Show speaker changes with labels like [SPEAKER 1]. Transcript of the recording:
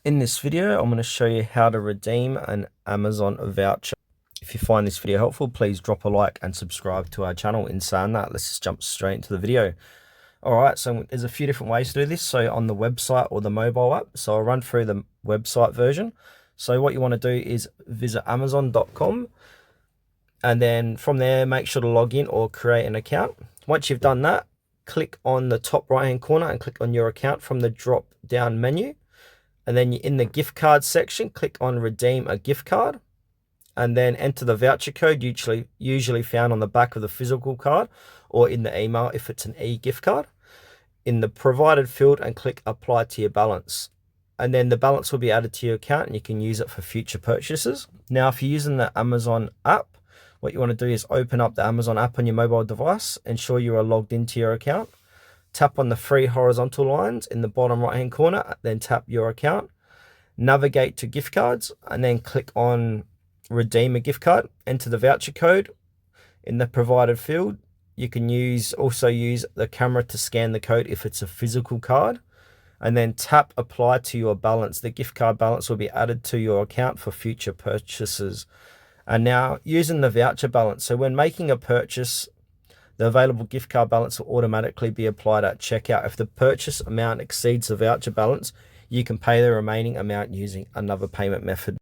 [SPEAKER 1] In this video, I'm going to show you how to redeem an Amazon voucher. If you find this video helpful, please drop a like and subscribe to our channel. In saying that, let's just jump straight into the video. Alright, so there's a few different ways to do this. So on the website or the mobile app. So I'll run through the website version. So what you want to do is visit Amazon.com. And then from there, make sure to log in or create an account. Once you've done that, click on the top right hand corner and click on your account from the drop down menu. And then in the gift card section, click on redeem a gift card and then enter the voucher code usually found on the back of the physical card or in the email if it's an e-gift card in the provided field and click apply to your balance. And then the balance will be added to your account and you can use it for future purchases. Now, if you're using the Amazon app, what you want to do is open up the Amazon app on your mobile device, ensure you are logged into your account. Tap on the three horizontal lines in the bottom right hand corner, then tap your account. Navigate to gift cards and then click on redeem a gift card. Enter the voucher code in the provided field. You can also use the camera to scan the code if it's a physical card. And then tap apply to your balance. The gift card balance will be added to your account for future purchases. And now using the voucher balance. So when making a purchase, the available gift card balance will automatically be applied at checkout. If the purchase amount exceeds the voucher balance, you can pay the remaining amount using another payment method.